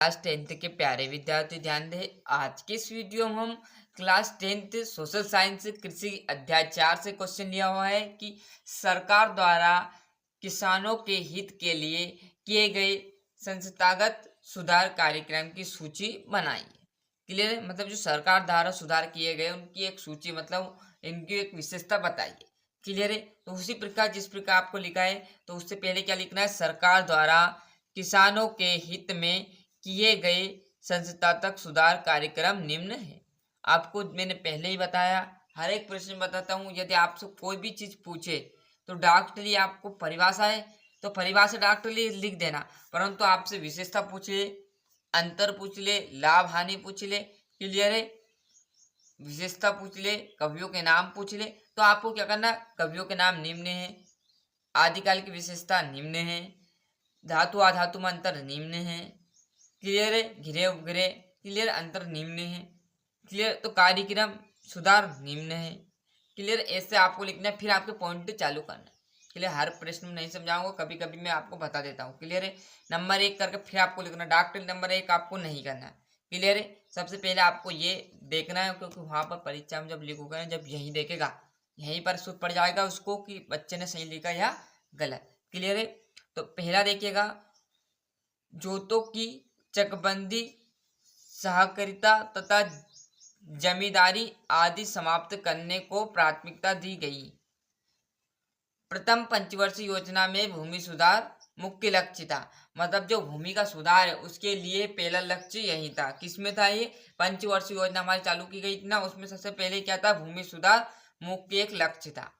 Class 10th के प्यारे विद्यार्थी ध्यान दें। आज के इस वीडियो में हम क्लास 10th सोशल साइंस कृषि अध्याय 4 से क्वेश्चन लिया हुआ है कि सरकार द्वारा किसानों के हित के लिए किए गए संस्थागत सुधार कार्यक्रम की सूची बनाइए। क्लियर है? मतलब जो सरकार द्वारा सुधार किए गए उनकी एक सूची, मतलब इनकी एक विशेषता बताइए। क्लियर है? तो उसी प्रकार जिस प्रकार आपको लिखा है, तो उससे पहले क्या लिखना है? सरकार द्वारा किसानों के हित में किए गए संस्थागत सुधार कार्यक्रम निम्न है। आपको मैंने पहले ही बताया, हर एक प्रश्न बताता हूँ, यदि आपसे कोई भी चीज पूछे तो डायरेक्टली आपको परिभाषा है तो परिभाषा डायरेक्टली लिख देना, परंतु आपसे विशेषता पूछे, अंतर पूछ ले, लाभ हानि पूछ ले, क्लियर है, विशेषता पूछ ले, कवियों के नाम पूछ ले, तो आपको क्या करना? कवियों के नाम निम्न है, आदिकाल की विशेषता निम्न है, धातु अधातु में अंतर निम्न है, क्लियर है, घिरे उपघिरे, क्लियर, अंतर निम्न है, क्लियर, तो कार्यक्रम सुधार निम्न है, क्लियर। ऐसे आपको लिखना है, फिर आपके पॉइंट चालू करना है। क्लियर, हर प्रश्न में नहीं समझाऊंगा, कभी कभी मैं आपको बता देता हूँ। क्लियर है, नंबर 1 करके फिर आपको लिखना, डॉक्टर नंबर 1 आपको नहीं करना है। क्लियर है, सबसे पहले आपको ये देखना है, क्योंकि वहां पर परीक्षा में जब लिखोगे, जब यही देखेगा, यहीं पर सूट पड़ जाएगा उसको कि बच्चे ने सही लिखा या गलत। क्लियर है, तो पहला देखिएगा, जोतों की चकबंदी, सहकारिता तथा जमींदारी आदि समाप्त करने को प्राथमिकता दी गई। प्रथम पंचवर्षीय योजना में भूमि सुधार मुख्य लक्ष्य था। मतलब जो भूमि का सुधार है उसके लिए पहला लक्ष्य यही था। किसमें था ये? पंचवर्षीय योजना हमारी चालू की गई थी ना, उसमें सबसे पहले क्या था? भूमि सुधार मुख्य एक लक्ष्य था।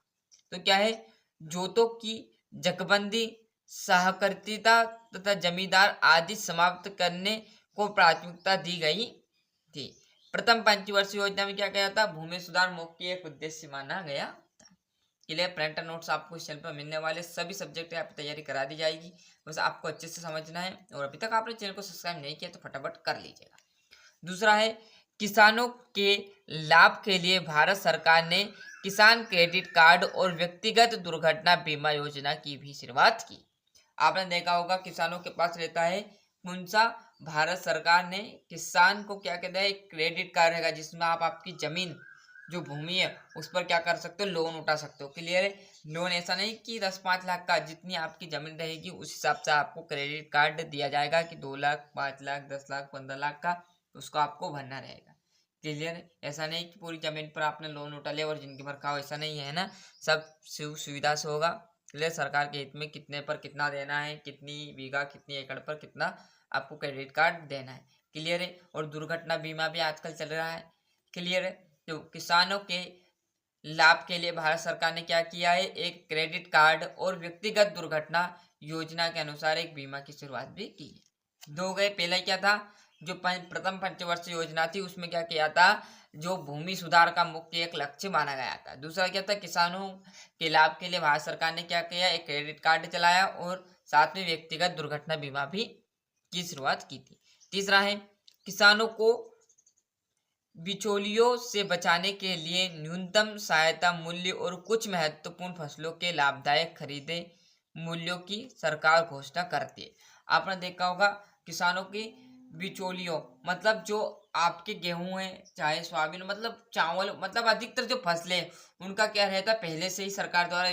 तो क्या है? जोतों की जकबंदी, सहकारिता तथा जमींदार आदि समाप्त करने को प्राथमिकता दी गई थी। प्रथम पंचवर्षीय योजना में क्या किया था? भूमि सुधार मुख्य एक उद्देश्य माना गया था। क्लियर, प्रिंटर नोट्स आपको इस चैनल पर मिलने वाले सभी सब्जेक्ट आपकी तैयारी करा दी जाएगी, बस आपको अच्छे से समझना है। और अभी तक आपने चैनल को सब्सक्राइब नहीं किया तो फटाफट कर लीजिएगा। दूसरा है, किसानों के लाभ के लिए भारत सरकार ने किसान क्रेडिट कार्ड और व्यक्तिगत दुर्घटना बीमा योजना की भी शुरुआत की। आपने देखा होगा किसानों के पास रहता है कौन सा? भारत सरकार ने किसान को क्या कहता है? एक क्रेडिट कार्ड रहेगा जिसमें आप आपकी जमीन, जो भूमि है, उस पर क्या कर सकते हो? लोन उठा सकते हो। क्लियर है, लोन ऐसा नहीं कि 10-5 लाख का, जितनी आपकी जमीन रहेगी उस हिसाब से आपको क्रेडिट कार्ड दिया जाएगा कि 2 लाख, 5 लाख, 10 लाख, 15 लाख का, उसको आपको भरना रहेगा। क्लियर है, ऐसा नहीं कि पूरी जमीन पर आपने लोन उठा लिया और जिंदगी भर खाओ, ऐसा नहीं है ना, सब सुविधा से होगा। क्लियर, सरकार के हित में कितने पर कितना देना है, कितनी बीघा, कितनी एकड़ पर कितना आपको क्रेडिट कार्ड देना है। क्लियर है, और दुर्घटना बीमा भी आजकल चल रहा है। क्लियर है, तो किसानों के लाभ के लिए भारत सरकार ने क्या किया है? एक क्रेडिट कार्ड और व्यक्तिगत दुर्घटना योजना के अनुसार एक बीमा की शुरुआत भी की है। दो गए, पहला क्या था? जो प्रथम पंचवर्षीय योजना थी उसमें क्या किया था? जो भूमि सुधार का मुख्य एक लक्ष्य माना गया था। दूसरा क्या था? किसानों के लाभ के लिए भारत सरकार ने क्या किया? एक क्रेडिट कार्ड चलाया और साथ में व्यक्तिगत दुर्घटना बीमा भी की शुरुआत की थी। तीसरा है, किसानों को बिचौलियों से बचाने के लिए न्यूनतम सहायता मूल्य और कुछ महत्वपूर्ण फसलों के लाभदायक खरीदे मूल्यों की सरकार घोषणा करती है। आपने देखा होगा किसानों की बिचौलियों, मतलब जो आपके गेहूं है, चाहे सोयाबीन, मतलब चावल, मतलब अधिकतर जो फसलें, उनका क्या रहता है? पहले से ही सरकार द्वारा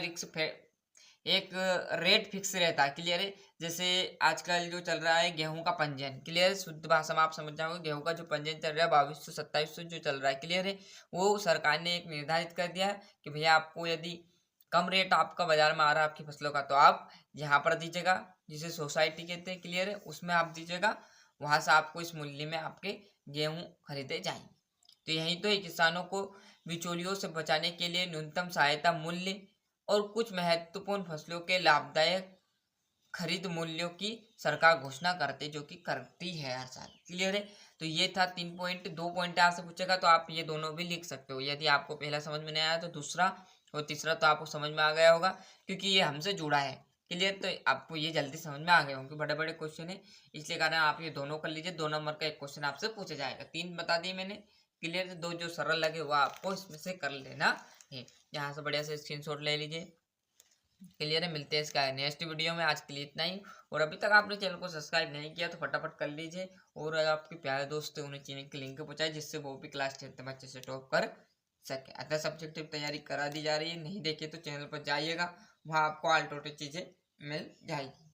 एक रेट फिक्स रहता है। क्लियर है, जैसे आजकल जो चल रहा है गेहूं का पंजीयन, क्लियर, शुद्ध भाषा में आप समझ जाओगे, गेहूं का जो पंजीयन चल रहा है 2200-2700 जो चल रहा है, क्लियर है, वो सरकार ने एक निर्धारित कर दिया है कि भैया आपको यदि कम रेट आपका बाजार में आ रहा है आपकी फसलों का, तो आप यहाँ पर दीजिएगा, जिसे सोसाइटी कहते हैं, क्लियर है, उसमें आप दीजिएगा, वहां से आपको इस मूल्य में आपके गेहूं खरीदे जाएंगे। तो यही तो है, किसानों को बिचौलियों से बचाने के लिए न्यूनतम सहायता मूल्य और कुछ महत्वपूर्ण फसलों के लाभदायक खरीद मूल्यों की सरकार घोषणा करती, जो कि करती है हर साल। क्लियर है, तो ये था 3 पॉइंट। 2 पॉइंट आपसे पूछेगा तो आप ये दोनों भी लिख सकते हो। यदि आपको पहला समझ में नहीं आया तो दूसरा और तीसरा तो आपको समझ में आ गया होगा, क्योंकि ये हमसे जुड़ा है। क्लियर, तो आपको ये जल्दी समझ में आ गए होंगे, बड़े बड़े क्वेश्चन है, इसलिए कारण आप ये दोनों कर लीजिए। 2 नंबर का एक क्वेश्चन आपसे पूछा जाएगा। 3 बता दिए मैंने। क्लियर, 2 जो सरल लगे वो आपको इसमें से कर लेना है। यहाँ से बढ़िया से स्क्रीनशॉट ले लीजिए। क्लियर है। मिलते हैं इसका नेक्स्ट वीडियो में। आज के लिए इतना ही। और अभी तक आपने चैनल को सब्सक्राइब नहीं किया तो फटाफट कर लीजिए, और अगर आपके प्यारे दोस्त हैं उन्हें चैनल की लिंक पहुंचाए, जिससे वो भी क्लास 10 में अच्छे से टॉप कर सके। अदर सब्जेक्टिव तैयारी करा दी जा रही है, नहीं देखे तो चैनल पर जाइएगा, वहाँ आपको ऑल टोटल चीज़ें मिल जाएगी।